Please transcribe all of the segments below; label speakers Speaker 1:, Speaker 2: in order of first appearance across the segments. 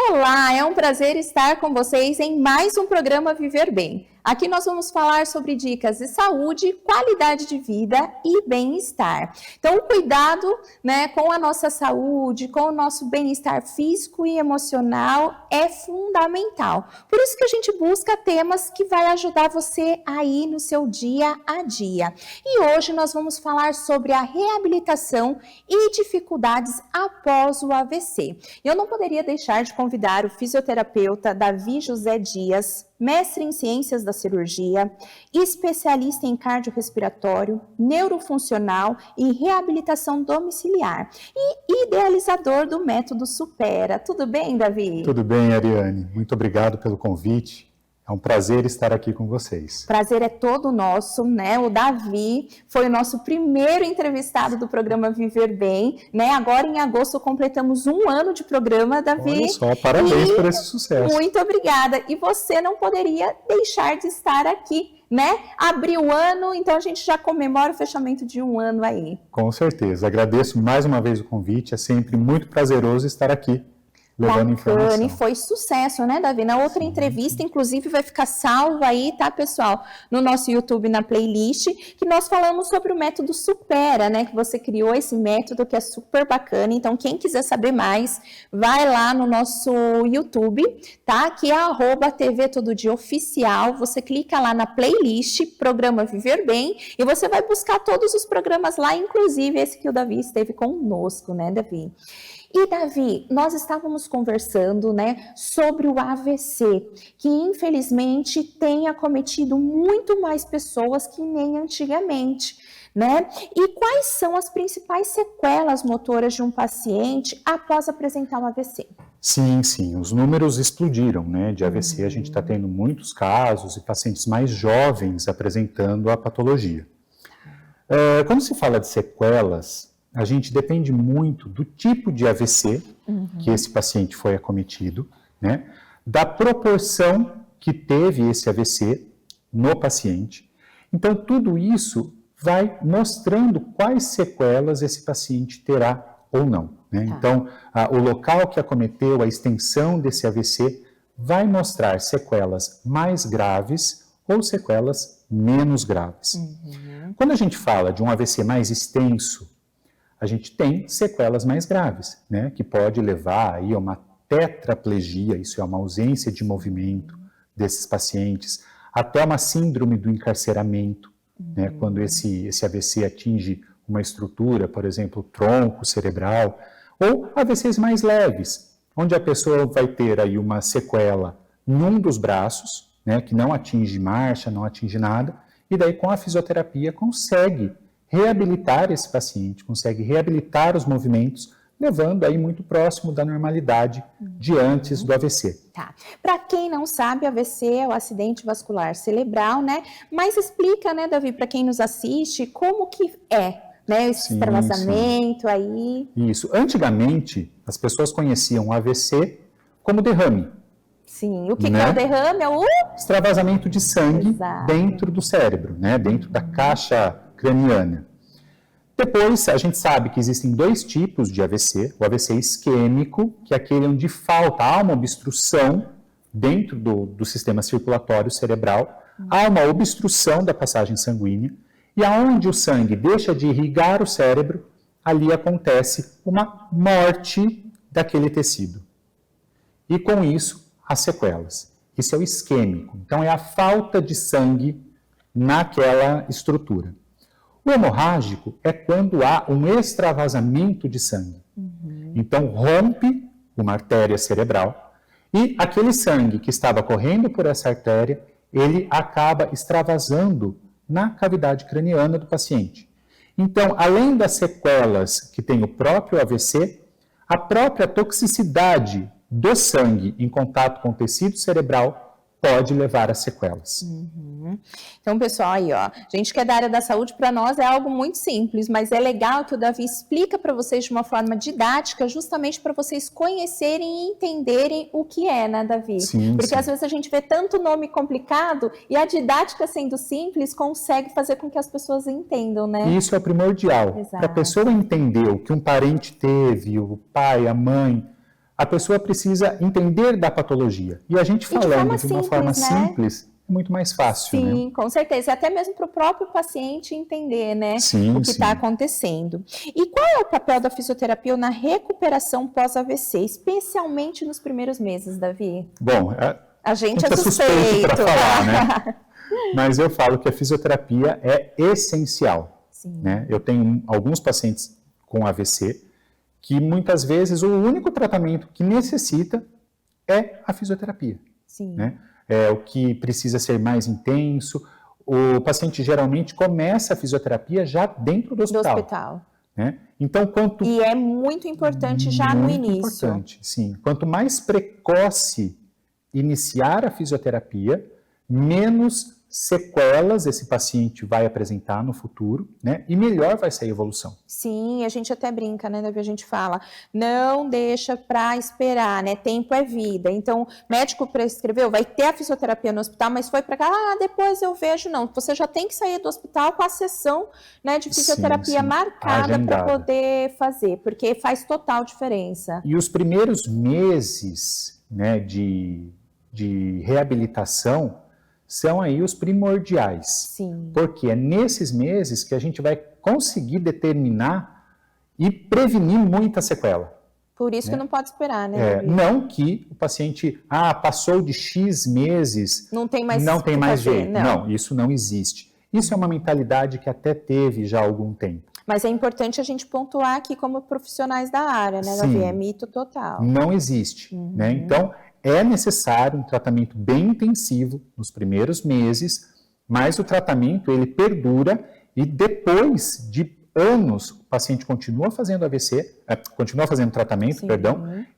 Speaker 1: Olá, é um prazer estar com vocês em mais um programa Viver Bem. Aqui nós vamos falar sobre dicas de saúde, qualidade de vida e bem-estar. Então, o cuidado, com a nossa saúde, com o nosso bem-estar físico e emocional é fundamental. Por isso que a gente busca temas que vai ajudar você aí no seu dia a dia. E hoje nós vamos falar sobre a reabilitação e dificuldades após o AVC. Eu não poderia deixar de convidar o fisioterapeuta Davi José Dias, mestre em ciências da cirurgia, especialista em cardiorrespiratório, neurofuncional e reabilitação domiciliar e idealizador do método Supera. Tudo bem, Davi?
Speaker 2: Tudo bem, Ariane. Muito obrigado pelo convite. É um prazer estar aqui com vocês.
Speaker 1: Prazer é todo nosso, O Davi foi o nosso primeiro entrevistado do programa Viver Bem, Agora em agosto completamos 1 ano de programa, Davi.
Speaker 2: Olha só, parabéns por esse sucesso.
Speaker 1: Muito obrigada. E você não poderia deixar de estar aqui, Abriu o ano, então a gente já comemora o fechamento de 1 ano aí.
Speaker 2: Com certeza. Agradeço mais uma vez o convite. É sempre muito prazeroso estar aqui.
Speaker 1: Bacana, e foi sucesso, Davi? Na outra entrevista, inclusive, vai ficar salvo aí, tá, pessoal? No nosso YouTube, na playlist, que nós falamos sobre o método Supera, Que você criou esse método que é super bacana. Então, quem quiser saber mais, vai lá no nosso YouTube, tá? Que é @TV Todo Dia Oficial. Você clica lá na playlist, Programa Viver Bem, e você vai buscar todos os programas lá, inclusive esse que o Davi esteve conosco, Davi? E, Davi, nós estávamos conversando, sobre o AVC, que infelizmente tem acometido muito mais pessoas que nem antigamente, E quais são as principais sequelas motoras de um paciente após apresentar o AVC?
Speaker 2: Sim, os números explodiram, De AVC a gente está tendo muitos casos e pacientes mais jovens apresentando a patologia. Quando se fala de sequelas, a gente depende muito do tipo de AVC que esse paciente foi acometido, da proporção que teve esse AVC no paciente. Então, tudo isso vai mostrando quais sequelas esse paciente terá ou não. Então, o local que acometeu, a extensão desse AVC, vai mostrar sequelas mais graves ou sequelas menos graves. Quando a gente fala de um AVC mais extenso, a gente tem sequelas mais graves, que pode levar aí a uma tetraplegia, isso é uma ausência de movimento desses pacientes, até uma síndrome do encarceramento, quando esse AVC atinge uma estrutura, por exemplo, tronco cerebral, ou AVCs mais leves, onde a pessoa vai ter aí uma sequela num dos braços, que não atinge marcha, não atinge nada, e daí com a fisioterapia consegue reabilitar esse paciente, consegue reabilitar os movimentos, levando aí muito próximo da normalidade de antes do AVC.
Speaker 1: Tá. Para quem não sabe, AVC é o acidente vascular cerebral, Mas explica, Davi, para quem nos assiste, como que é, esse extravasamento aí.
Speaker 2: Isso. Antigamente, as pessoas conheciam o AVC como derrame.
Speaker 1: Sim. O que é o derrame? É o
Speaker 2: extravasamento de sangue dentro do cérebro, dentro da caixa craniana. Depois, a gente sabe que existem 2 tipos de AVC. O AVC isquêmico, que é aquele onde há uma obstrução dentro do sistema circulatório cerebral, há uma obstrução da passagem sanguínea, e aonde o sangue deixa de irrigar o cérebro, ali acontece uma morte daquele tecido. E com isso, as sequelas. Isso é o isquêmico. Então, é a falta de sangue naquela estrutura. O hemorrágico é quando há um extravasamento de sangue. Então, rompe uma artéria cerebral e aquele sangue que estava correndo por essa artéria, ele acaba extravasando na cavidade craniana do paciente. Então, além das sequelas que tem o próprio AVC, a própria toxicidade do sangue em contato com o tecido cerebral pode levar a sequelas.
Speaker 1: Então, pessoal, aí, gente que é da área da saúde, para nós é algo muito simples, mas é legal que o Davi explica para vocês de uma forma didática, justamente para vocês conhecerem e entenderem o que é, Davi?
Speaker 2: Sim,
Speaker 1: Porque às vezes a gente vê tanto nome complicado e a didática sendo simples consegue fazer com que as pessoas entendam,
Speaker 2: Isso é primordial. Para a pessoa entender o que um parente teve, o pai, a mãe, a pessoa precisa entender da patologia. E a gente falando de uma forma simples, é muito mais fácil,
Speaker 1: Sim,
Speaker 2: né?
Speaker 1: com certeza. Até mesmo para o próprio paciente entender, né, o que está acontecendo. E qual é o papel da fisioterapia na recuperação pós-AVC, especialmente nos primeiros meses, Davi?
Speaker 2: Bom,
Speaker 1: a gente é
Speaker 2: suspeito para falar, né? Mas eu falo que a fisioterapia é essencial. Né? Eu tenho alguns pacientes com AVC que muitas vezes o único tratamento que necessita é a fisioterapia.
Speaker 1: Sim.
Speaker 2: Né? É o que precisa ser mais intenso. O paciente geralmente começa a fisioterapia já dentro do hospital. Né? Então,
Speaker 1: E é muito importante já no início.
Speaker 2: Muito importante, sim. Quanto mais precoce iniciar a fisioterapia, menos sequelas esse paciente vai apresentar no futuro, né? E melhor vai ser a evolução.
Speaker 1: Sim, a gente até brinca, né, Davi? A gente fala, não deixa para esperar, né? Tempo é vida. Então, médico prescreveu, vai ter a fisioterapia no hospital, mas foi para cá, depois eu vejo, não. Você já tem que sair do hospital com a sessão, né, de fisioterapia marcada para poder fazer, porque faz total diferença.
Speaker 2: E os primeiros meses, né, de reabilitação são aí os primordiais.
Speaker 1: Sim.
Speaker 2: Porque é nesses meses que a gente vai conseguir determinar e prevenir muita sequela.
Speaker 1: Por isso que não pode esperar, né?
Speaker 2: Não que o paciente, passou de X meses,
Speaker 1: não tem mais
Speaker 2: jeito. Não, isso não existe. Isso é uma mentalidade que até teve já há algum tempo.
Speaker 1: Mas é importante a gente pontuar aqui como profissionais da área, né, Davi? É mito total.
Speaker 2: Não existe, né? Então, é necessário um tratamento bem intensivo nos primeiros meses, mas o tratamento ele perdura e depois de anos o paciente continua fazendo AVC, continua fazendo tratamento,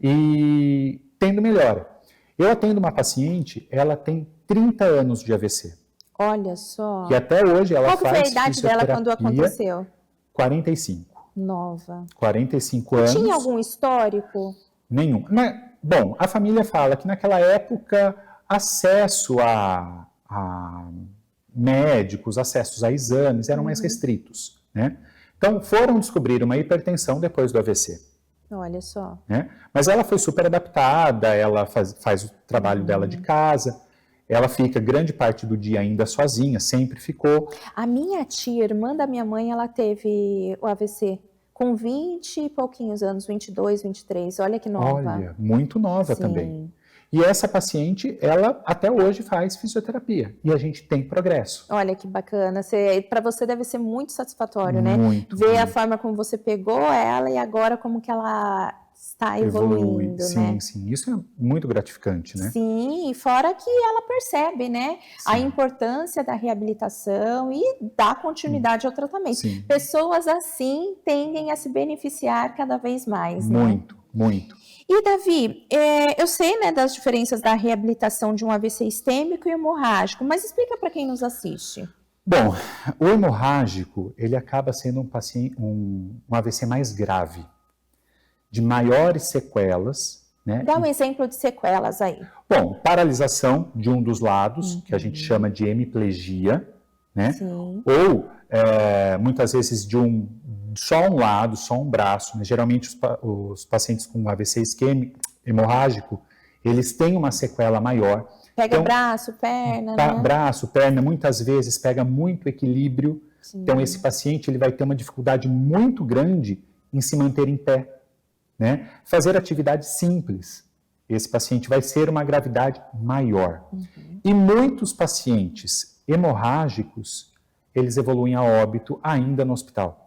Speaker 2: e tendo melhora. Eu atendo uma paciente, ela tem 30 anos de AVC.
Speaker 1: Olha só.
Speaker 2: E até hoje ela faz
Speaker 1: Qual foi a idade dela quando aconteceu?
Speaker 2: 45.
Speaker 1: Nova.
Speaker 2: 45 anos.
Speaker 1: Tinha algum histórico?
Speaker 2: Nenhum. Bom, a família fala que naquela época acesso a médicos, acessos a exames eram mais restritos, né? Então foram descobrir uma hipertensão depois do AVC.
Speaker 1: Olha só.
Speaker 2: Né? Mas ela foi super adaptada, ela faz o trabalho dela de casa, ela fica grande parte do dia ainda sozinha, sempre ficou.
Speaker 1: A minha tia, irmã da minha mãe, ela teve o AVC. Com 20 e pouquinhos anos, 22, 23, olha que nova.
Speaker 2: Olha, muito nova também. E essa paciente, ela até hoje faz fisioterapia e a gente tem progresso.
Speaker 1: Olha que bacana, para você deve ser muito satisfatório, né?
Speaker 2: Ver
Speaker 1: a forma como você pegou ela e agora como que ela está evoluindo,
Speaker 2: sim,
Speaker 1: né?
Speaker 2: Sim, isso é muito gratificante, né?
Speaker 1: Sim, e fora que ela percebe, né, a importância da reabilitação e dar continuidade ao tratamento. Pessoas assim tendem a se beneficiar cada vez mais,
Speaker 2: muito, né? Muito.
Speaker 1: E, Davi, eu sei, né, das diferenças da reabilitação de um AVC isquêmico e hemorrágico, mas explica para quem nos assiste.
Speaker 2: Bom, o hemorrágico, ele acaba sendo um AVC mais grave, de maiores sequelas, né?
Speaker 1: Dá um exemplo de sequelas aí.
Speaker 2: Bom, paralisação de um dos lados, que a gente chama de hemiplegia, né?
Speaker 1: Sim.
Speaker 2: Ou, muitas vezes, só um lado, só um braço, né? Geralmente os pacientes com AVC isquêmico, hemorrágico, eles têm uma sequela maior.
Speaker 1: Pega braço, perna, né?
Speaker 2: Braço, perna, muitas vezes pega muito equilíbrio.
Speaker 1: Sim.
Speaker 2: Então esse paciente ele vai ter uma dificuldade muito grande em se manter em pé, né? Fazer atividades simples. Esse paciente vai ser uma gravidade maior. E muitos pacientes hemorrágicos, eles evoluem a óbito ainda no hospital.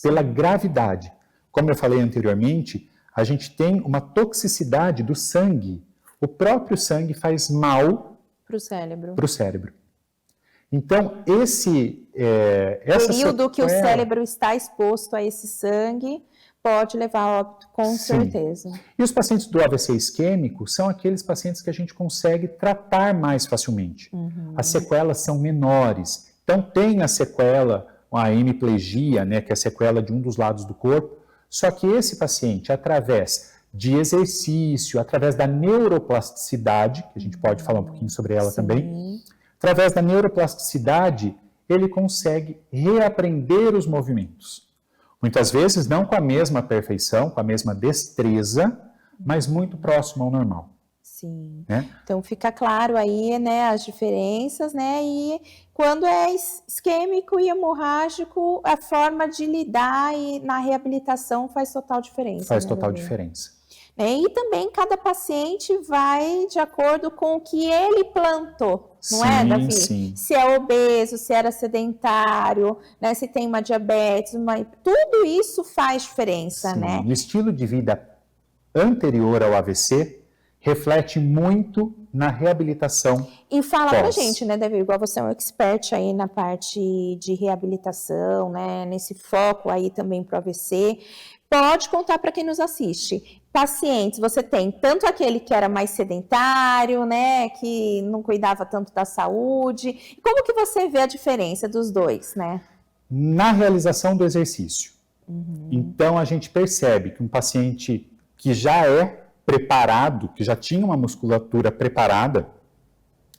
Speaker 2: Pela gravidade. Como eu falei anteriormente, a gente tem uma toxicidade do sangue. O próprio sangue faz mal
Speaker 1: para o cérebro.
Speaker 2: Então, essa
Speaker 1: período que o cérebro está exposto a esse sangue pode levar a óbito, com certeza.
Speaker 2: E os pacientes do AVC isquêmico são aqueles pacientes que a gente consegue tratar mais facilmente. As sequelas são menores. Então, tem a sequela, a hemiplegia, né, que é a sequela de um dos lados do corpo, só que esse paciente, através de exercício, através da neuroplasticidade, que a gente pode falar um pouquinho sobre ela também, através da neuroplasticidade, ele consegue reaprender os movimentos. Muitas vezes não com a mesma perfeição, com a mesma destreza, mas muito próximo ao normal.
Speaker 1: Sim.
Speaker 2: Né?
Speaker 1: Então fica claro aí, né, as diferenças, né? E quando é isquêmico e hemorrágico, a forma de lidar e na reabilitação faz total diferença.
Speaker 2: Faz
Speaker 1: né,
Speaker 2: total
Speaker 1: Davi?
Speaker 2: diferença.
Speaker 1: E também cada paciente vai de acordo com o que ele plantou, não é, Davi?
Speaker 2: Sim.
Speaker 1: Se é obeso, se era sedentário, né? Se tem uma diabetes, tudo isso faz diferença,
Speaker 2: Sim.
Speaker 1: né?
Speaker 2: O estilo de vida anterior ao AVC reflete muito na reabilitação.
Speaker 1: E fala pra gente, né, Davi, igual você é um expert aí na parte de reabilitação, né, nesse foco aí também pro AVC, pode contar para quem nos assiste. Pacientes, você tem tanto aquele que era mais sedentário, né, que não cuidava tanto da saúde. Como que você vê a diferença dos dois, né?
Speaker 2: Na realização do exercício. Então, a gente percebe que um paciente que já é preparado, que já tinha uma musculatura preparada,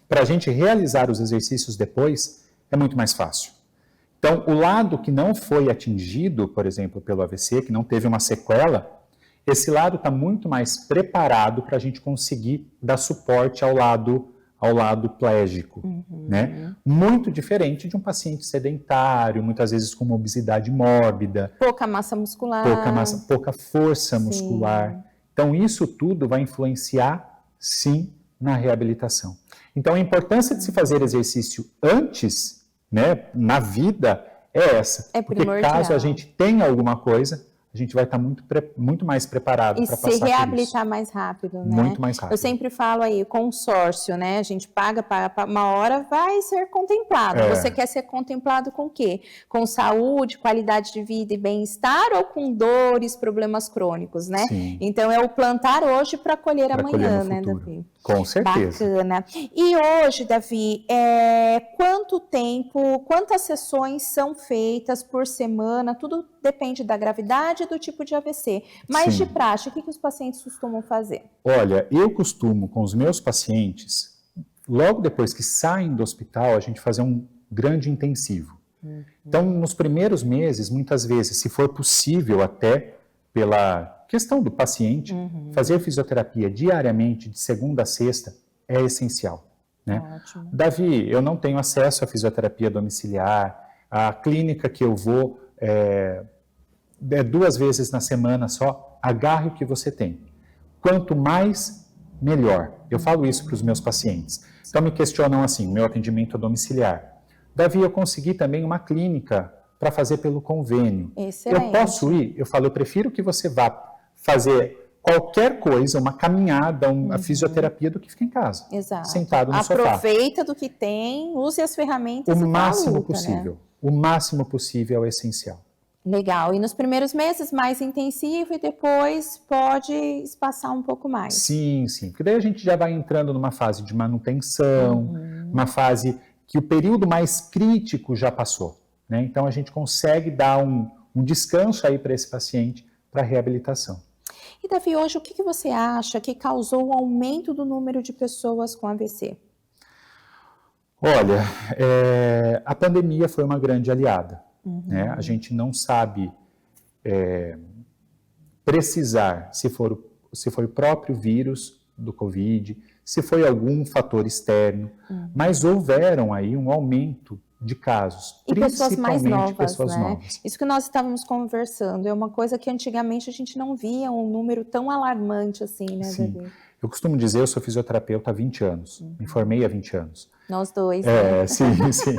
Speaker 2: para a gente realizar os exercícios depois, é muito mais fácil. Então, o lado que não foi atingido, por exemplo, pelo AVC, que não teve uma sequela, esse lado está muito mais preparado para a gente conseguir dar suporte ao lado plégico, né? Muito diferente de um paciente sedentário, muitas vezes com uma obesidade mórbida.
Speaker 1: Pouca massa muscular.
Speaker 2: Pouca força muscular. Então, isso tudo vai influenciar, sim, na reabilitação. Então, a importância de se fazer exercício antes, né, na vida, é essa. Porque caso a gente tenha alguma coisa, a gente vai estar muito mais preparado para passar por isso.
Speaker 1: E se reabilitar mais rápido, né?
Speaker 2: Muito mais rápido.
Speaker 1: Eu sempre falo aí, consórcio, né? A gente paga, uma hora vai ser contemplado. Você quer ser contemplado com o quê? Com saúde, qualidade de vida e bem-estar ou com dores, problemas crônicos, né?
Speaker 2: Sim.
Speaker 1: Então, é o plantar hoje para colher amanhã, né, Davi?
Speaker 2: Com certeza.
Speaker 1: Bacana. E hoje, Davi, quanto tempo, quantas sessões são feitas por semana? Tudo depende da gravidade e do tipo de AVC. Mas de praxe, o que os pacientes costumam fazer?
Speaker 2: Olha, eu costumo, com os meus pacientes, logo depois que saem do hospital, a gente fazer um grande intensivo. Então, nos primeiros meses, muitas vezes, se for possível até pela questão do paciente, fazer fisioterapia diariamente, de segunda a sexta, é essencial. Né?
Speaker 1: Ótimo.
Speaker 2: Davi, eu não tenho acesso à fisioterapia domiciliar, a clínica que eu vou é 2 vezes na semana só, agarre o que você tem. Quanto mais, melhor. Eu falo isso para os meus pacientes. Então me questionam assim, meu atendimento domiciliar. Davi, eu consegui também uma clínica para fazer pelo convênio.
Speaker 1: Excelente.
Speaker 2: Eu posso ir? Eu falo, eu prefiro que você vá fazer qualquer coisa, uma caminhada, a fisioterapia, do que ficar em casa.
Speaker 1: Exato.
Speaker 2: Sentado no sofá.
Speaker 1: Aproveita do que tem, use as ferramentas
Speaker 2: o máximo
Speaker 1: luta,
Speaker 2: possível.
Speaker 1: Né?
Speaker 2: O máximo possível é essencial.
Speaker 1: Legal. E nos primeiros meses, mais intensivo, e depois pode espaçar um pouco mais.
Speaker 2: Sim, sim. Porque daí a gente já vai entrando numa fase de manutenção, uma fase que o período mais crítico já passou. Né? Então, a gente consegue dar um descanso aí para esse paciente, para reabilitação.
Speaker 1: E, Davi, hoje, o que você acha que causou o aumento do número de pessoas com AVC?
Speaker 2: Olha, a pandemia foi uma grande aliada. Né? A gente não sabe precisar se foi o próprio vírus do Covid, se foi algum fator externo, mas houveram aí um aumento de casos,
Speaker 1: e pessoas mais novas,
Speaker 2: pessoas
Speaker 1: né?
Speaker 2: novas.
Speaker 1: Isso que nós estávamos conversando, é uma coisa que antigamente a gente não via um número tão alarmante assim, né,
Speaker 2: Sim.
Speaker 1: Davi?
Speaker 2: Eu costumo dizer, eu sou fisioterapeuta há 20 anos, me formei há 20 anos.
Speaker 1: Nós dois, né?
Speaker 2: Sim, sim.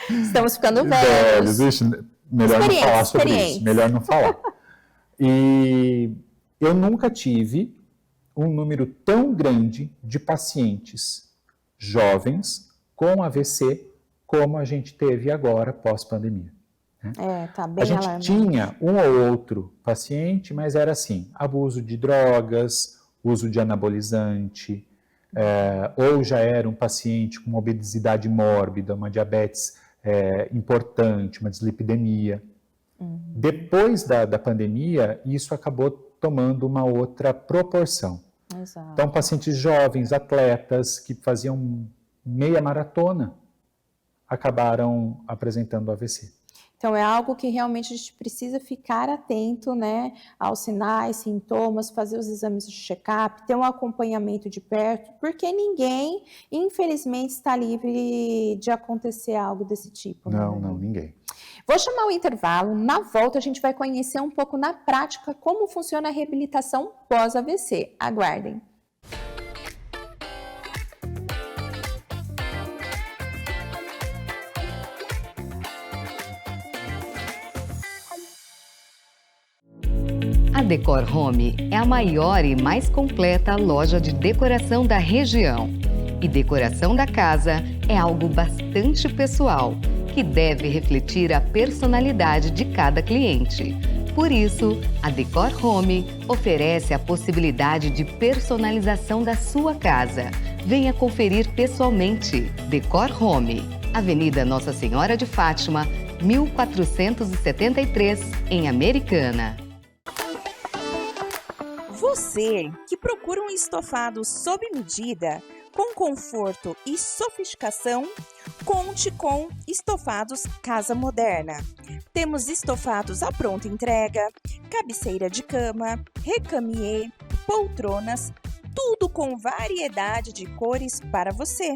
Speaker 1: Estamos ficando velhos.
Speaker 2: Melhor não falar sobre isso, melhor não falar. E eu nunca tive um número tão grande de pacientes jovens com AVC como a gente teve agora pós-pandemia. Né?
Speaker 1: Tá bem
Speaker 2: a gente
Speaker 1: alarmante.
Speaker 2: tinha um ou outro paciente, mas era assim, abuso de drogas, uso de anabolizante, ou já era um paciente com uma obesidade mórbida, uma diabetes importante, uma dislipidemia. Depois da pandemia, isso acabou tomando uma outra proporção.
Speaker 1: Exato.
Speaker 2: Então, pacientes jovens, atletas que faziam meia maratona, acabaram apresentando AVC.
Speaker 1: Então, é algo que realmente a gente precisa ficar atento, né, aos sinais, sintomas, fazer os exames de check-up, ter um acompanhamento de perto, porque ninguém, infelizmente, está livre de acontecer algo desse tipo.
Speaker 2: Não, ninguém.
Speaker 1: Vou chamar o intervalo, na volta a gente vai conhecer um pouco na prática como funciona a reabilitação pós-AVC. Aguardem.
Speaker 3: A Decor Home é a maior e mais completa loja de decoração da região. E decoração da casa é algo bastante pessoal, que deve refletir a personalidade de cada cliente. Por isso, a Decor Home oferece a possibilidade de personalização da sua casa. Venha conferir pessoalmente. Decor Home, Avenida Nossa Senhora de Fátima, 1473, em Americana.
Speaker 4: Você que procura um estofado sob medida, com conforto e sofisticação, conte com Estofados Casa Moderna. Temos estofados à pronta entrega, cabeceira de cama, recamier, poltronas, tudo com variedade de cores para você.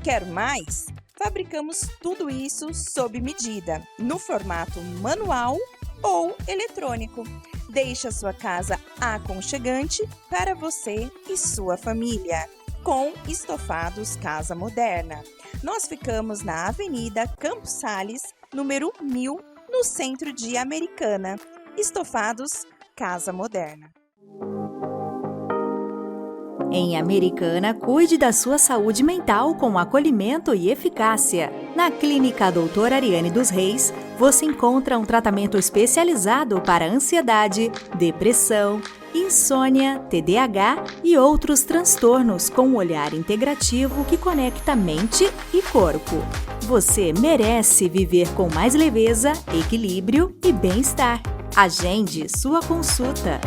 Speaker 4: Quer mais? Fabricamos tudo isso sob medida, no formato manual ou eletrônico. Deixe a sua casa aconchegante para você e sua família. Com Estofados Casa Moderna. Nós ficamos na Avenida Campos Sales, número 1000, no centro de Americana. Estofados Casa Moderna.
Speaker 5: Em Americana, cuide da sua saúde mental com acolhimento e eficácia. Na Clínica Doutora Ariane dos Reis, você encontra um tratamento especializado para ansiedade, depressão, insônia, TDAH e outros transtornos com um olhar integrativo que conecta mente e corpo. Você merece viver com mais leveza, equilíbrio e bem-estar. Agende sua consulta.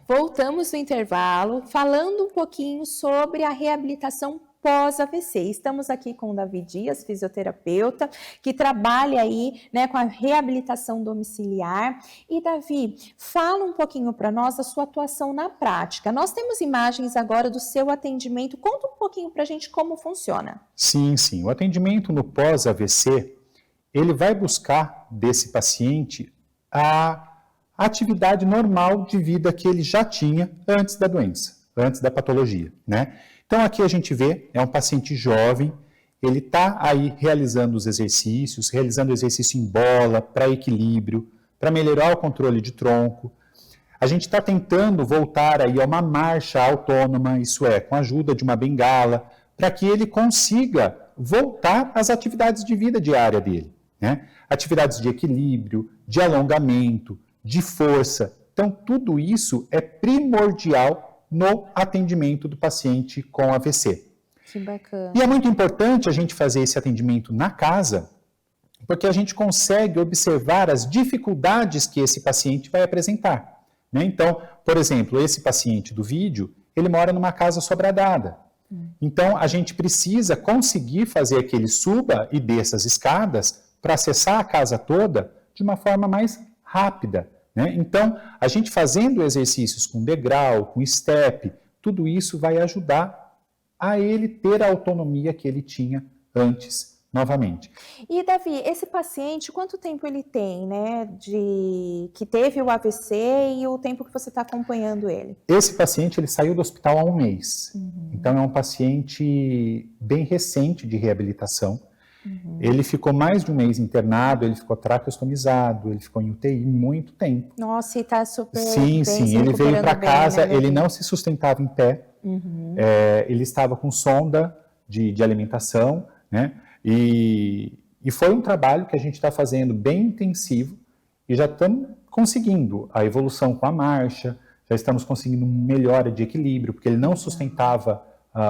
Speaker 1: Voltamos no intervalo, falando um pouquinho sobre a reabilitação pós-AVC. Estamos aqui com o Davi Dias, fisioterapeuta, que trabalha aí, né, com a reabilitação domiciliar. E, Davi, fala um pouquinho para nós da sua atuação na prática. Nós temos imagens agora do seu atendimento. Conta um pouquinho para a gente como funciona.
Speaker 2: Sim. O atendimento no pós-AVC, ele vai buscar desse paciente a atividade normal de vida que ele já tinha antes da doença, antes da patologia, né? Então aqui a gente vê, é um paciente jovem, ele está aí realizando os exercícios, realizando exercício em bola, para equilíbrio, para melhorar o controle de tronco. A gente está tentando voltar aí a uma marcha autônoma, isso é, com a ajuda de uma bengala, para que ele consiga voltar às atividades de vida diária dele, né? Atividades de equilíbrio, de alongamento, de força. Então, tudo isso é primordial no atendimento do paciente com AVC.
Speaker 1: Que bacana.
Speaker 2: E é muito importante a gente fazer esse atendimento na casa, porque a gente consegue observar as dificuldades que esse paciente vai apresentar, né? Então, por exemplo, esse paciente do vídeo, ele mora numa casa sobradada. Então, a gente precisa conseguir fazer que ele suba e desça as escadas para acessar a casa toda de uma forma mais rápida, né? Então, a gente fazendo exercícios com degrau, com step, tudo isso vai ajudar a ele ter a autonomia que ele tinha antes, novamente.
Speaker 1: E, Davi, esse paciente, quanto tempo ele tem, né, que teve o AVC e o tempo que você está acompanhando ele?
Speaker 2: Esse paciente, ele saiu do hospital há um mês. Então, é um paciente bem recente de reabilitação. Ele ficou mais de um mês internado, ele ficou traqueostomizado, ele ficou em UTI muito tempo.
Speaker 1: Nossa, e tá super
Speaker 2: Sim,
Speaker 1: bem,
Speaker 2: sim,
Speaker 1: se
Speaker 2: ele veio para
Speaker 1: recuperando bem,
Speaker 2: casa,
Speaker 1: né,
Speaker 2: ele
Speaker 1: Davi?
Speaker 2: não se sustentava em pé, ele estava com sonda de alimentação, né? E foi um trabalho que a gente está fazendo bem intensivo e já estamos conseguindo a evolução com a marcha, já estamos conseguindo melhora de equilíbrio, porque ele não sustentava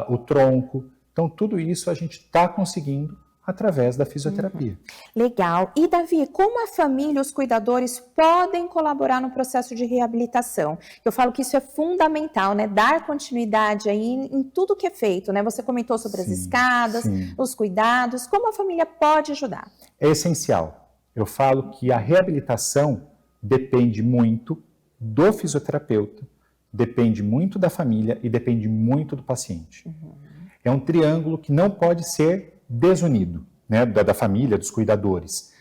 Speaker 2: o tronco. Então, tudo isso a gente está conseguindo através da fisioterapia.
Speaker 1: Legal. E, Davi, como a família e os cuidadores podem colaborar no processo de reabilitação? Eu falo que isso é fundamental, né? Dar continuidade aí em tudo que é feito, né? Você comentou sobre as escadas, os cuidados. Como a família pode ajudar?
Speaker 2: É essencial. Eu falo que a reabilitação depende muito do fisioterapeuta, depende muito da família e depende muito do paciente. É um triângulo que não pode ser desunido, né, da família, dos cuidadores.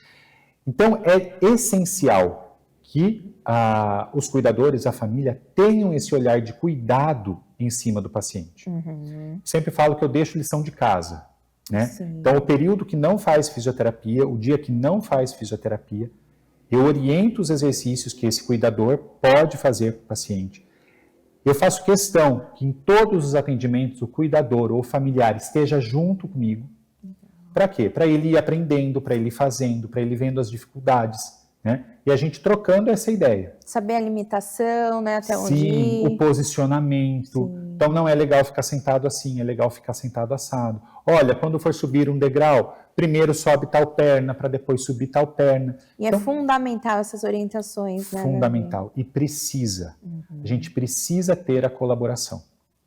Speaker 2: Então, é essencial que os cuidadores, a família, tenham esse olhar de cuidado em cima do paciente. Sempre falo que eu deixo lição de casa, né? Então, o período que não faz fisioterapia, o dia que não faz fisioterapia, eu oriento os exercícios que esse cuidador pode fazer com o paciente. Eu faço questão que em todos os atendimentos o cuidador ou o familiar esteja junto comigo. Para quê? Para ele ir aprendendo, para ele ir fazendo, para ele ir vendo as dificuldades, né? E a gente trocando essa ideia.
Speaker 1: Saber a limitação, né? Até onde
Speaker 2: Sim,
Speaker 1: ir.
Speaker 2: o posicionamento. Então não é legal ficar sentado assim, é legal ficar sentado assado. Olha, quando for subir um degrau, primeiro sobe tal perna, para depois subir tal perna.
Speaker 1: E é fundamental essas orientações, né?
Speaker 2: Fundamental. E precisa. A gente precisa ter a colaboração.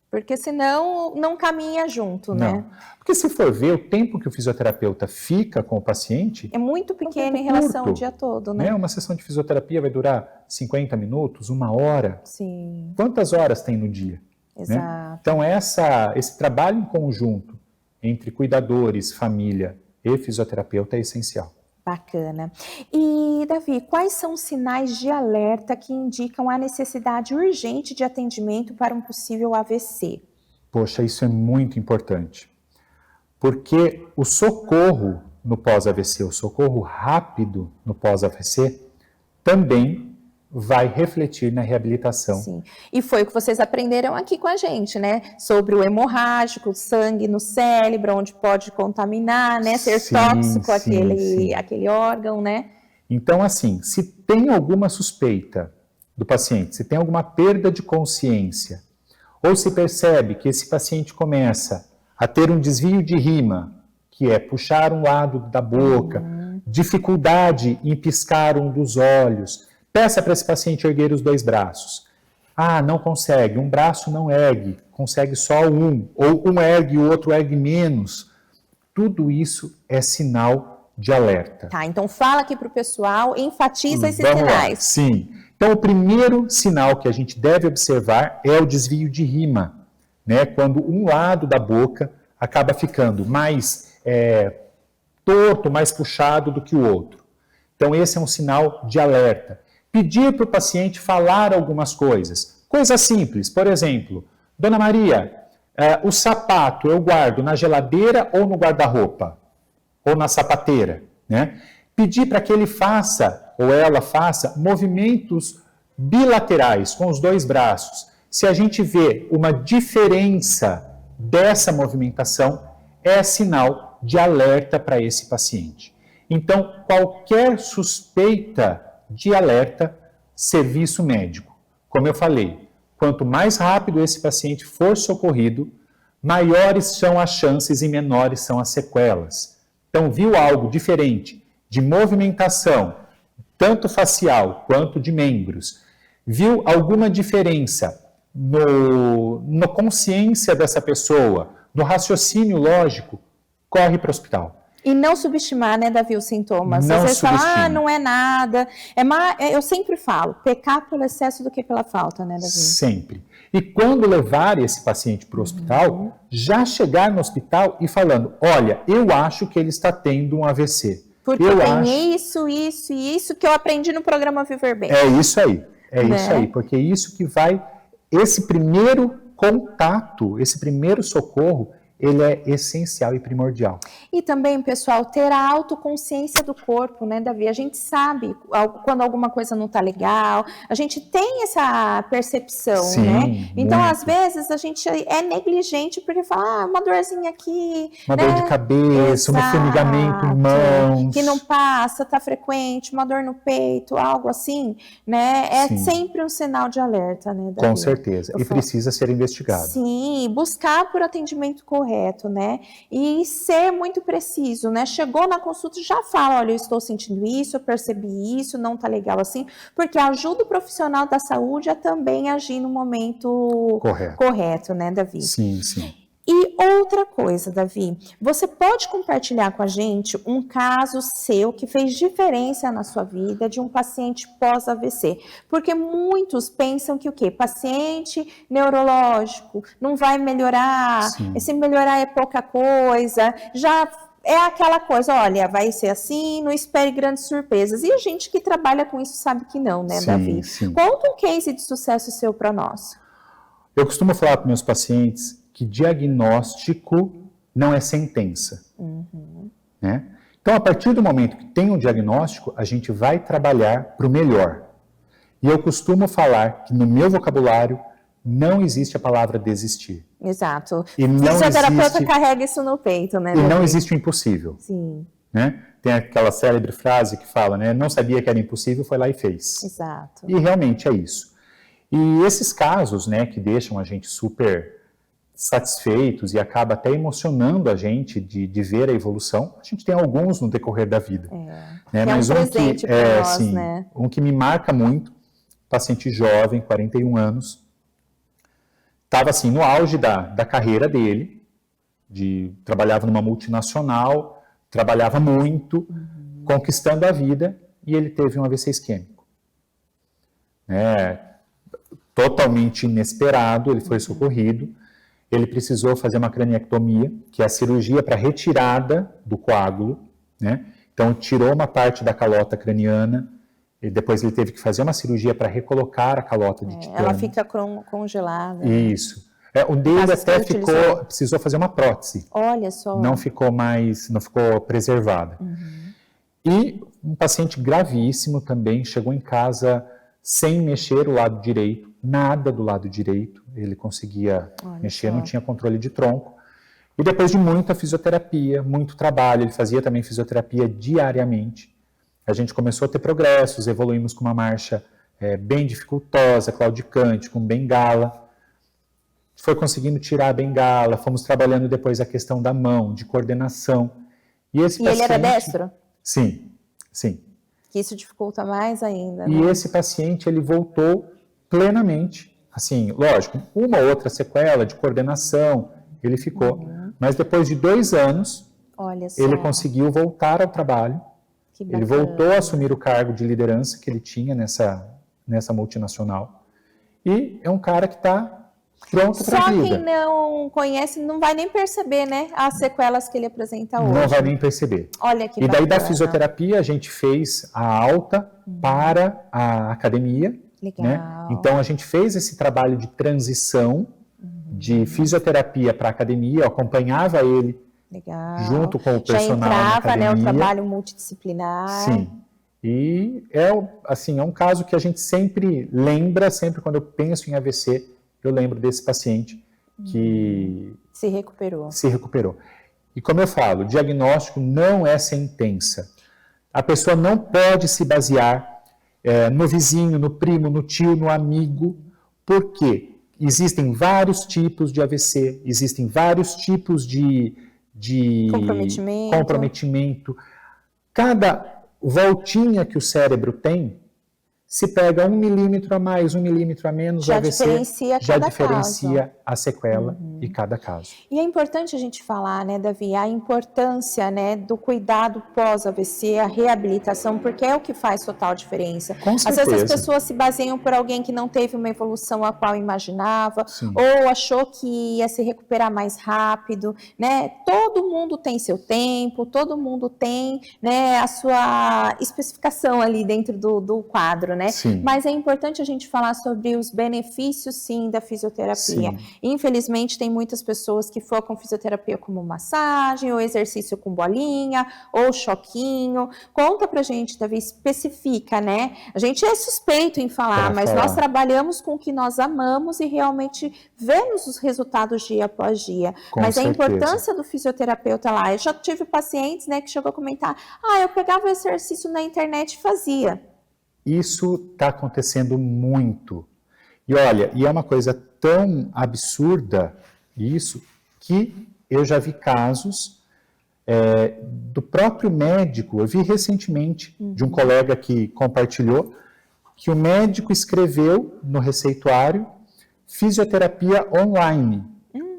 Speaker 1: Porque senão não caminha junto, né?
Speaker 2: Não. Porque se for ver, o tempo que o fisioterapeuta fica com o paciente
Speaker 1: É muito pequeno
Speaker 2: um
Speaker 1: em relação
Speaker 2: curto,
Speaker 1: ao dia todo, né?
Speaker 2: Uma sessão de fisioterapia vai durar 50 minutos, 1 hora.
Speaker 1: Sim,
Speaker 2: Quantas horas tem no dia?
Speaker 1: exato.
Speaker 2: Né? Então, esse trabalho em conjunto entre cuidadores, família e fisioterapeuta é essencial.
Speaker 1: Bacana. E, Davi, quais são os sinais de alerta que indicam a necessidade urgente de atendimento para um possível AVC?
Speaker 2: Poxa, isso é muito importante. Porque o socorro no pós-AVC, o socorro rápido no pós-AVC, também vai refletir na reabilitação.
Speaker 1: Sim. E foi o que vocês aprenderam aqui com a gente, né? Sobre o hemorrágico, o sangue no cérebro, onde pode contaminar, né? Ser tóxico aquele órgão, né?
Speaker 2: Então, assim, se tem alguma suspeita do paciente, se tem alguma perda de consciência, ou se percebe que esse paciente começa a ter um desvio de rima, que é puxar um lado da boca, dificuldade em piscar um dos olhos, peça para esse paciente erguer os 2 braços. Ah, não consegue, um braço não ergue, consegue só um, ou um ergue e o outro ergue menos. Tudo isso é sinal de alerta.
Speaker 1: Tá, então fala aqui para o pessoal, enfatiza esses
Speaker 2: Vamos
Speaker 1: sinais.
Speaker 2: lá. Sim. Então, o primeiro sinal que a gente deve observar é o desvio de rima, né? Quando um lado da boca acaba ficando mais torto, mais puxado do que o outro. Então, esse é um sinal de alerta. Pedir para o paciente falar algumas coisas. Coisas simples, por exemplo, Dona Maria, o sapato eu guardo na geladeira ou no guarda-roupa? Ou na sapateira, né? Pedir para que ele faça, ou ela faça, movimentos bilaterais com os 2 braços. Se a gente vê uma diferença dessa movimentação, é sinal de alerta para esse paciente. Então, qualquer suspeita de alerta, serviço médico. Como eu falei, quanto mais rápido esse paciente for socorrido, maiores são as chances e menores são as sequelas. Então, viu algo diferente de movimentação, tanto facial quanto de membros, viu alguma diferença na consciência dessa pessoa, no raciocínio lógico, corre para o hospital.
Speaker 1: E não subestimar, né, Davi, os sintomas.
Speaker 2: Não
Speaker 1: Às vezes fala,
Speaker 2: subestime.
Speaker 1: não é nada. Eu sempre falo, pecar pelo excesso do que pela falta, né, Davi?
Speaker 2: Sempre. E quando levar esse paciente para o hospital, já chegar no hospital e falando, olha, eu acho que ele está tendo um AVC.
Speaker 1: Porque tem isso e isso que eu aprendi no programa Viver Bem.
Speaker 2: É isso aí, isso aí, porque é isso que vai, esse primeiro contato, esse primeiro socorro, ele é essencial e primordial.
Speaker 1: E também, pessoal, ter a autoconsciência do corpo, né, Davi? A gente sabe quando alguma coisa não está legal, a gente tem essa percepção,
Speaker 2: Sim,
Speaker 1: né? Então,
Speaker 2: muito.
Speaker 1: às vezes, a gente é negligente porque fala, uma dorzinha aqui,
Speaker 2: Uma
Speaker 1: né?
Speaker 2: dor de cabeça, um formigamento em mãos.
Speaker 1: Que não passa, tá frequente, uma dor no peito, algo assim, né? É
Speaker 2: Sim.
Speaker 1: sempre um sinal de alerta, né, Davi?
Speaker 2: Com certeza. E precisa ser investigado.
Speaker 1: Sim, buscar por atendimento correto, né? E ser muito preciso, né? Chegou na consulta, já fala, olha, eu estou sentindo isso, eu percebi isso, não tá legal assim, porque ajuda o profissional da saúde a também agir no momento correto, né, Davi?
Speaker 2: Sim, sim.
Speaker 1: E outra coisa, Davi, você pode compartilhar com a gente um caso seu que fez diferença na sua vida de um paciente pós-AVC? Porque muitos pensam que o quê? Paciente neurológico não vai melhorar, se melhorar é pouca coisa, já é aquela coisa, olha, vai ser assim, não espere grandes surpresas. E a gente que trabalha com isso sabe que não, né, Davi?
Speaker 2: Sim.
Speaker 1: Conta um case de sucesso seu para nós.
Speaker 2: Eu costumo falar para meus pacientes que diagnóstico não é sentença. Né? Então, a partir do momento que tem um diagnóstico, a gente vai trabalhar para o melhor. E eu costumo falar que no meu vocabulário não existe a palavra desistir.
Speaker 1: Exato.
Speaker 2: E
Speaker 1: o fisioterapeuta carrega isso no peito, né?
Speaker 2: E não existe o impossível.
Speaker 1: Sim.
Speaker 2: Né? Tem aquela célebre frase que fala, né? Não sabia que era impossível, foi lá e fez.
Speaker 1: Exato.
Speaker 2: E realmente é isso. E esses casos, né, que deixam a gente super satisfeitos e acaba até emocionando a gente de ver a evolução, a gente tem alguns no decorrer da vida. Né?
Speaker 1: Mas presente para nós,
Speaker 2: assim,
Speaker 1: né?
Speaker 2: Um que me marca muito, paciente jovem, 41 anos, estava assim, no auge da carreira dele, trabalhava numa multinacional, trabalhava muito, conquistando a vida, e ele teve um AVC isquêmico. Totalmente inesperado, ele foi socorrido, ele precisou fazer uma craniectomia, que é a cirurgia para retirada do coágulo, né? Então, tirou uma parte da calota craniana, e depois ele teve que fazer uma cirurgia para recolocar a calota de titânio.
Speaker 1: Ela fica congelada.
Speaker 2: Isso. O dele até precisou fazer uma prótese.
Speaker 1: Olha só.
Speaker 2: Não ficou preservada. E um paciente gravíssimo também, chegou em casa sem mexer o lado direito, nada do lado direito, ele conseguia mexer, não tinha controle de tronco. E depois de muita fisioterapia, muito trabalho, ele fazia também fisioterapia diariamente, a gente começou a ter progressos, evoluímos com uma marcha bem dificultosa, claudicante, com bengala, foi conseguindo tirar a bengala, fomos trabalhando depois a questão da mão, de coordenação. E
Speaker 1: ele era destro?
Speaker 2: Sim.
Speaker 1: Que isso dificulta mais ainda, né?
Speaker 2: E esse paciente, ele voltou plenamente, assim, lógico, uma ou outra sequela de coordenação, ele ficou, mas depois de 2 anos, ele conseguiu voltar ao trabalho, ele voltou a assumir o cargo de liderança que ele tinha nessa multinacional, e é um cara que está pronto para a vida.
Speaker 1: Só quem não conhece não vai nem perceber, né, as sequelas que ele apresenta hoje.
Speaker 2: Não vai nem perceber.
Speaker 1: Olha que
Speaker 2: E daí
Speaker 1: bacana.
Speaker 2: da fisioterapia a gente fez a alta para a academia.
Speaker 1: Legal.
Speaker 2: Né? Então a gente fez esse trabalho de transição de fisioterapia para a academia, eu acompanhava ele junto com o personal
Speaker 1: já entrava,
Speaker 2: na academia.
Speaker 1: O trabalho multidisciplinar.
Speaker 2: Sim. E é um caso que a gente sempre lembra, sempre quando eu penso em AVC, eu lembro desse paciente que
Speaker 1: se recuperou.
Speaker 2: E como eu falo, o diagnóstico não é sentença. A pessoa não pode se basear no vizinho, no primo, no tio, no amigo, porque existem vários tipos de AVC, existem vários tipos de comprometimento. Cada voltinha que o cérebro tem, se pega 1 milímetro a mais, 1 milímetro a menos,
Speaker 1: já
Speaker 2: o AVC
Speaker 1: diferencia
Speaker 2: diferencia a sequela de cada caso.
Speaker 1: E é importante a gente falar, né, Davi, a importância, né, do cuidado pós-AVC, a reabilitação, porque é o que faz total diferença.
Speaker 2: Com certeza.
Speaker 1: Às vezes as pessoas se baseiam por alguém que não teve uma evolução a qual imaginava,
Speaker 2: Sim.
Speaker 1: ou achou que ia se recuperar mais rápido, né? Todo mundo tem seu tempo, todo mundo tem, né, a sua especificação ali dentro do quadro, né?
Speaker 2: Sim.
Speaker 1: Mas é importante a gente falar sobre os benefícios, sim, da fisioterapia.
Speaker 2: Sim.
Speaker 1: Infelizmente, tem muitas pessoas que focam fisioterapia como massagem, ou exercício com bolinha, ou choquinho. Conta pra gente, Davi, especifica, né? A gente é suspeito em falar, mas nós trabalhamos com o que nós amamos e realmente vemos os resultados dia após dia. Mas a importância do fisioterapeuta lá, eu já tive pacientes, né, que chegou a comentar, eu pegava o exercício na internet e fazia.
Speaker 2: Isso está acontecendo muito. E olha, e é uma coisa tão absurda isso, que eu já vi casos do próprio médico. Eu vi recentemente de um colega que compartilhou que o médico escreveu no receituário fisioterapia online,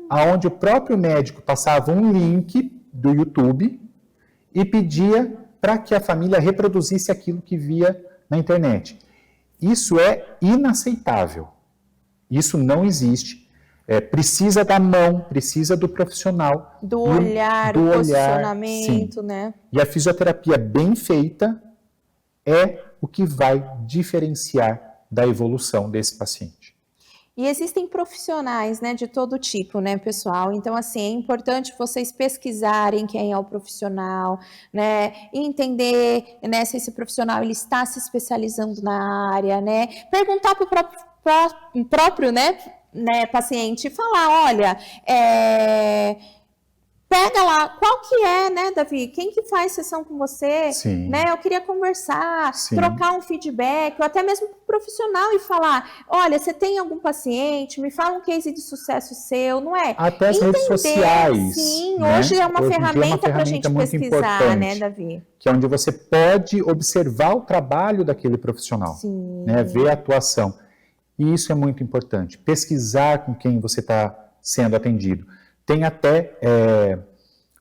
Speaker 2: aonde o próprio médico passava um link do YouTube e pedia para que a família reproduzisse aquilo que via na internet. Isso é inaceitável. Isso não existe. Precisa da mão, precisa do profissional.
Speaker 1: Do olhar, do posicionamento, né?
Speaker 2: E a fisioterapia bem feita é o que vai diferenciar da evolução desse paciente.
Speaker 1: E existem profissionais, né, de todo tipo, né, pessoal? Então, assim, é importante vocês pesquisarem quem é o profissional, né, e entender, né, se esse profissional ele está se especializando na área, né? Perguntar para o próprio, né, paciente, falar, olha, pega lá, qual que é, né, Davi? Quem que faz sessão com você?
Speaker 2: Sim.
Speaker 1: Né? Eu queria conversar,
Speaker 2: Sim.
Speaker 1: trocar um feedback, ou até mesmo pro profissional e falar, olha, você tem algum paciente? Me fala um case de sucesso seu, não é?
Speaker 2: Até as redes sociais.
Speaker 1: Sim,
Speaker 2: né?
Speaker 1: hoje é uma ferramenta para a gente pesquisar, né, Davi?
Speaker 2: Que é onde você pode observar o trabalho daquele profissional,
Speaker 1: Sim.
Speaker 2: né? Ver a atuação. E isso é muito importante. Pesquisar com quem você está sendo atendido. Tem até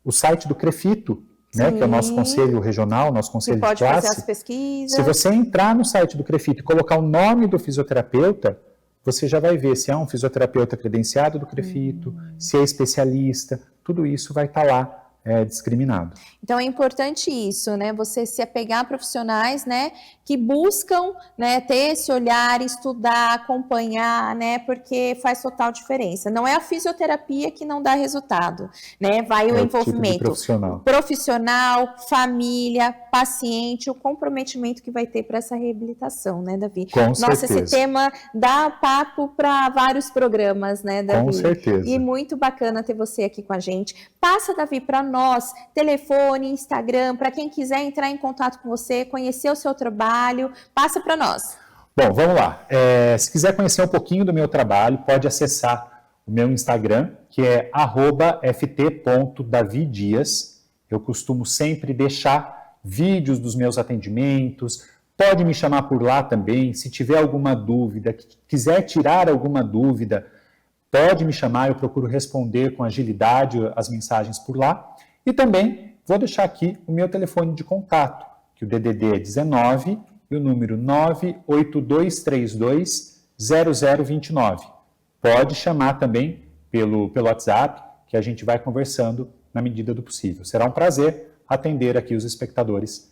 Speaker 2: o site do CREFITO, né, que é o nosso conselho regional, nosso conselho de classe.
Speaker 1: Você pode fazer as pesquisas.
Speaker 2: Se você entrar no site do CREFITO e colocar o nome do fisioterapeuta, você já vai ver se é um fisioterapeuta credenciado do CREFITO, se é especialista, tudo isso vai estar lá discriminado.
Speaker 1: Então é importante isso, né? Você se apegar a profissionais, né, que buscam, né, ter esse olhar, estudar, acompanhar, né, porque faz total diferença. Não é a fisioterapia que não dá resultado, né? Vai o envolvimento profissional, família, paciente, o comprometimento que vai ter para essa reabilitação, né, Davi?
Speaker 2: Com
Speaker 1: Nossa,
Speaker 2: certeza.
Speaker 1: esse tema dá papo para vários programas, né, Davi?
Speaker 2: Com certeza.
Speaker 1: E muito bacana ter você aqui com a gente. Passa, Davi, para nós, telefone, Instagram, para quem quiser entrar em contato com você, conhecer o seu trabalho, passa para nós.
Speaker 2: Bom, vamos lá. Se quiser conhecer um pouquinho do meu trabalho, pode acessar o meu Instagram, que é @ft.davidias. Eu costumo sempre deixar vídeos dos meus atendimentos. Pode me chamar por lá também. Se tiver alguma dúvida, quiser tirar alguma dúvida, pode me chamar. Eu procuro responder com agilidade as mensagens por lá. E também vou deixar aqui o meu telefone de contato, que o DDD é 19 e o número 982320029. Pode chamar também pelo WhatsApp, que a gente vai conversando na medida do possível. Será um prazer atender aqui os espectadores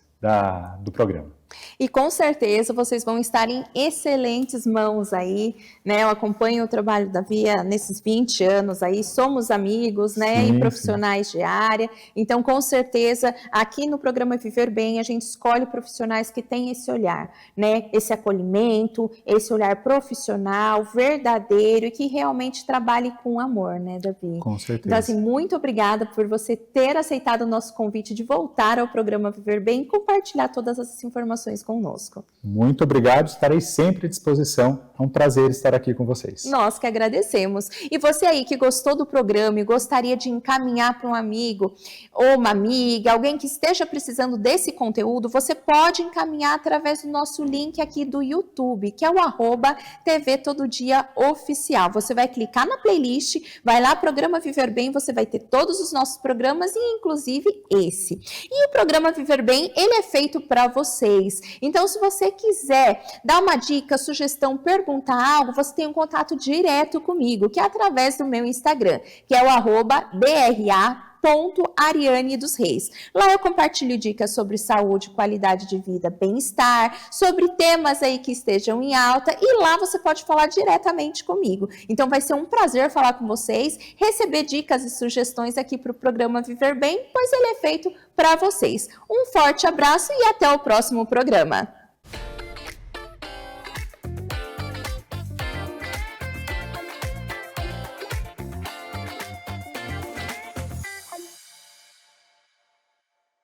Speaker 2: do programa.
Speaker 1: E com certeza vocês vão estar em excelentes mãos aí, né? Eu acompanho o trabalho da Via nesses 20 anos aí, somos amigos, né?
Speaker 2: Sim,
Speaker 1: e profissionais de área. Então, com certeza, aqui no programa Viver Bem, a gente escolhe profissionais que têm esse olhar, né? Esse acolhimento, esse olhar profissional, verdadeiro e que realmente trabalhe com amor, né, Davi?
Speaker 2: Com certeza.
Speaker 1: Então, assim, muito obrigada por você ter aceitado o nosso convite de voltar ao programa Viver Bem e compartilhar todas essas informações conosco.
Speaker 2: Muito obrigado, estarei sempre à disposição. É um prazer estar aqui com vocês.
Speaker 1: Nós que agradecemos. E você aí que gostou do programa e gostaria de encaminhar para um amigo ou uma amiga, alguém que esteja precisando desse conteúdo, você pode encaminhar através do nosso link aqui do YouTube, que é o @TV Todo Dia Oficial. Você vai clicar na playlist, vai lá, Programa Viver Bem, você vai ter todos os nossos programas e inclusive esse. E o Programa Viver Bem, ele é feito para vocês. Então, se você quiser dar uma dica, sugestão, perguntar algo, você tem um contato direto comigo, que é através do meu Instagram, que é o @DRA @Ariane dos Reis. Lá eu compartilho dicas sobre saúde, qualidade de vida, bem-estar, sobre temas aí que estejam em alta, e lá você pode falar diretamente comigo. Então vai ser um prazer falar com vocês, receber dicas e sugestões aqui para o programa Viver Bem, pois ele é feito para vocês. Um forte abraço e até o próximo programa.